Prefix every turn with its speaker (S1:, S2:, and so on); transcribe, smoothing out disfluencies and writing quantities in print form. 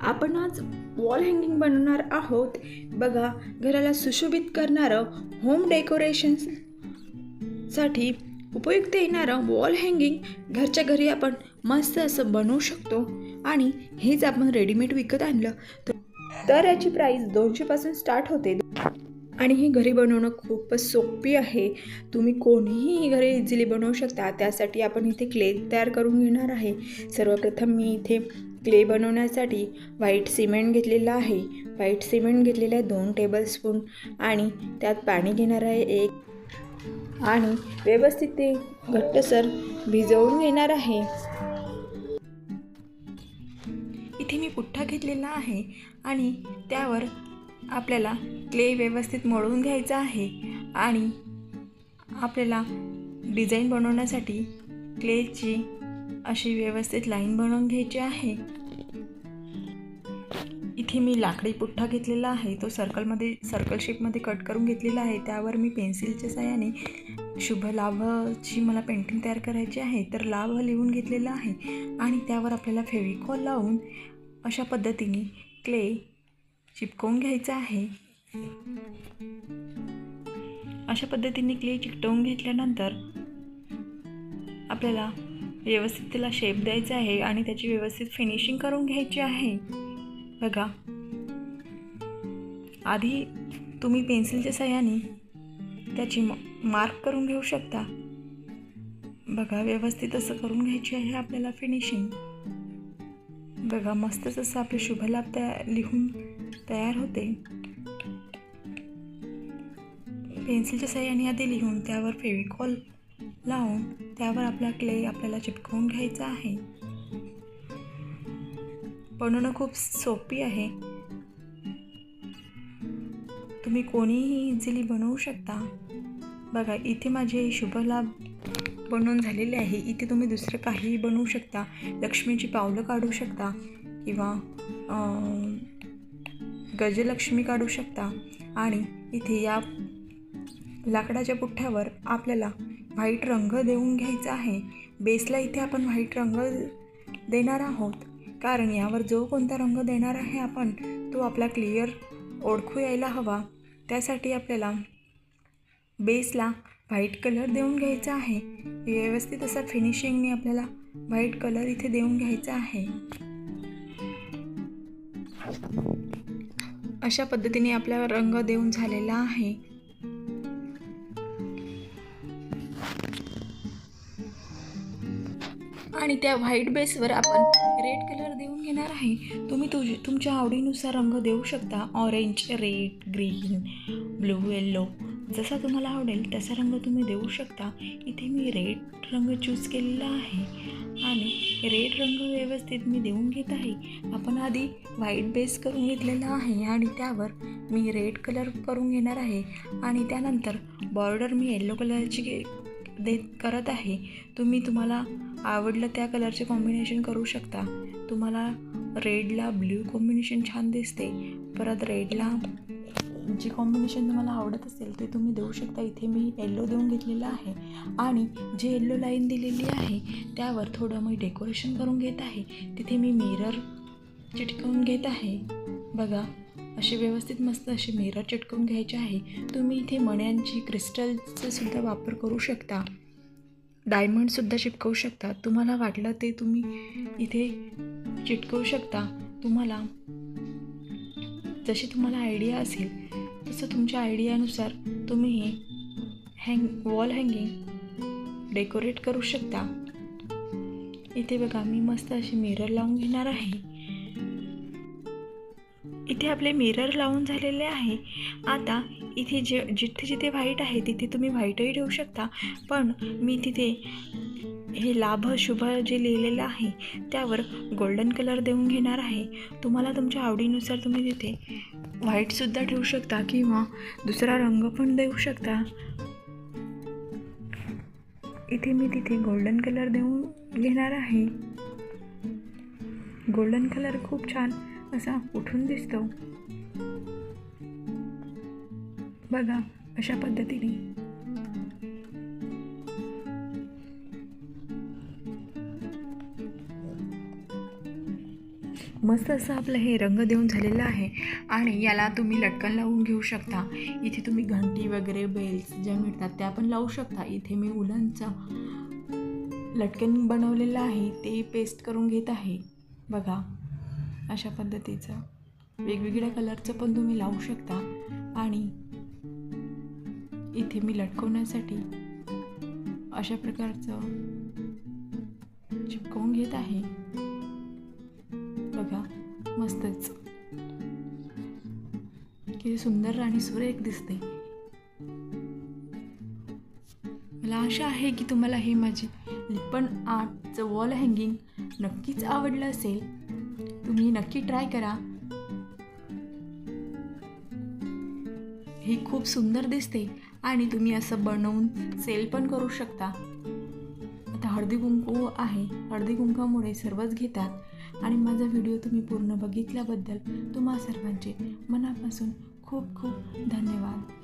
S1: आपण आज wall hanging बनवणार आहोत. बघा, घराला सुशोभित करणारं होम डेकोरेशन साठी उपयुक्त येणारं वॉल हँगिंग घरच्या घरी आपण मस्त असं बनवू शकतो. आणि हेच आपण रेडीमेड विकत आणलं तर याची प्राईस 200 पासून स्टार्ट होते. आणि ही घरी बनवणं खूपच सोपी आहे. तुम्ही कोणीही घरी इझिली बनवू शकता. त्यासाठी आपण इथे क्ले तयार करून घेणार आहे. सर्वप्रथम मी इथे क्ले बनवण्यासाठी व्हाईट सिमेंट घेतलेलं आहे. व्हाईट सिमेंट घेतलेलं आहे 2 टेबलस्पून आणि त्यात पाणी घेणार आहे 1 आणि व्यवस्थित ते घट्टसर भिजवून घेणार आहे. इथे मी पुठ्ठा घेतलेला आहे आणि त्यावर आपल्याला क्ले व्यवस्थित मळून घ्यायचा आहे. आणि आपल्याला डिझाईन बनवण्यासाठी क्लेची अशी व्यवस्थित लाईन बनवून घ्यायची आहे. इथे मी लाकडी पुठ्ठा घेतलेला आहे. तो सर्कल शेपमध्ये कट करून घेतलेला आहे. त्यावर मी पेन्सिलच्या साहाय्याने शुभ लाभची मला पेंटिंग तयार करायची आहे. तर लाभ लिहून घेतलेला आहे आणि त्यावर आपल्याला फेविकॉल लावून अशा पद्धतीने क्ले चिपकवून घ्यायचा आहे. अशा पद्धतीने क्ले चिकटवून घेतल्यानंतर आपल्याला व्यवस्थित त्याला शेप द्यायचा आहे आणि त्याची व्यवस्थित फिनिशिंग करून घ्यायची आहे. बघा, आधी तुम्ही पेन्सिलच्या साहाय्याने त्याची मार्क करून घेऊ शकता. बघा, व्यवस्थित असं करून घ्यायची आहे आपल्याला फिनिशिंग. बघा, मस्तच असं आपले शुभलाभ लिहून तयार होते. पेन्सिलच्या साहाय्याने आधी लिहून त्यावर फेविकॉल लावून त्यावर आपला क्ले आपल्याला चिपकवून घ्यायचा आहे. बनवणं खूप सोपी आहे. तुम्ही कोणीही इझिली बनवू शकता. बघा, इथे माझे शुभलाभ बनवून झालेले आहे. इथे तुम्ही दुसरं काहीही बनवू शकता. लक्ष्मीची पावलं काढू शकता किंवा गजलक्ष्मी काढू शकता. आणि इथे या लाकडाच्या पुठ्ठ्यावर आपल्याला व्हाईट रंग देऊन घ्यायचा आहे. बेसला इथे आपण व्हाईट रंग देणार आहोत, कारण यावर जो कोणता रंग देणार आहे आपण तो आपला क्लिअर ओळखू यायला हवा. त्यासाठी आपल्याला बेसला व्हाईट कलर देऊन घ्यायचा आहे. व्यवस्थित असा फिनिशिंगने आपल्याला व्हाईट कलर इथे देऊन घ्यायचा आहे. अशा पद्धतीने आपला रंग देऊन झालेला आहे. आणि त्या व्हाईट बेसवर आपण रेड कलर देऊन घेणार आहे. तुम्ही तुमच्या आवडीनुसार रंग देऊ शकता. Orange, red, green, blue, yellow, जसा तुम्हाला आवडेल तसा रंग तुम्ही देऊ शकता. इथे मी रेड रंग चूज केलेला आहे आणि रेड रंग व्यवस्थित मी देऊन घेत आहे. आपण आधी व्हाईट बेस करून घेतलेला आहे आणि त्यावर मी रेड कलर करून घेणार आहे आणि त्यानंतर बॉर्डर मी येल्लो कलरची करत आहे. तुम्हाला आवडलं त्या कलरचे कॉम्बिनेशन करू शकता. तुम्हाला रेडला ब्ल्यू कॉम्बिनेशन छान दिसते, परत रेडला जी कॉम्बिनेशन तुम्हाला आवडत असेल ते तुम्ही देऊ शकता. इथे मी येल्लो देऊन घेतलेलं आहे आणि जे येल्लो लाईन दिलेली आहे त्यावर थोडं मी डेकोरेशन करून घेत आहे. तिथे मी मिरर चिटकवून घेत आहे. बघा, असे व्यवस्थित मस्त असे मिरर चिटकवून घ्यायचे आहे. तुम्ही इथे मण्यांची, क्रिस्टलचा सुद्धा वापर करू शकता. डायमंडसुद्धा चिटकवू शकता. तुम्हाला वाटलं ते तुम्ही इथे चिटकवू शकता. तुम्हाला जशी तुम्हाला आयडिया असेल तसं तुमच्या आयडियानुसार तुम्ही हे वॉल हँगिंग डेकोरेट करू शकता. इथे बघा, मी मस्त असे मिरर लावून घेणार आहे. इथे आपले मिरर लावून झालेले आहे. आता इथे जिथे व्हाईट आहे तिथे तुम्ही व्हाईटही ठेवू शकता, पण मी तिथे हे लाभ शुभ जे लिहिलेलं आहे त्यावर गोल्डन कलर देऊन घेणार आहे. तुम्हाला तुमच्या आवडीनुसार तुम्ही तिथे व्हाईटसुद्धा ठेवू शकता किंवा दुसरा रंग पण देऊ शकता. इथे मी तिथे गोल्डन कलर देऊन घेणार आहे. गोल्डन कलर खूप छान असा उठून दिसतो. बघा, अशा पद्धतीने मस्त असं आपलं हे रंग देऊन झालेलं आहे आणि याला तुम्ही लटकन लावून घेऊ शकता. इथे तुम्ही घंटी वगैरे बेल्स ज्या मिळतात त्या पण लावू शकता. इथे मी उलनचा लटकन बनवलेलं आहे ते पेस्ट करून घेत आहे. बघा अशा पद्धतीचं वेगवेगळ्या कलरचं पण तुम्ही लावू शकता. आणि इथे मी लटकवण्यासाठी अशा प्रकारचं चिपकवून घेत आहे. बघा मस्तच किती सुंदर आणि सुरेख दिसते. मला आशा आहे की तुम्हाला हे माझे लिपण आर्टचं वॉल हँगिंग नक्कीच आवडलं असेल. तुम्ही नक्की ट्राय करा. हे खूप सुंदर दिसते आणि तुम्ही असं बनवून सेल पण करू शकता. आता हळदी कुंकू आहे, हळदी कुंकामुळे सर्वच घेतात आणि माझा व्हिडिओ तुम्ही पूर्ण बघितल्याबद्दल तुम्हा सर्वांचे मनापासून खूप खूप धन्यवाद.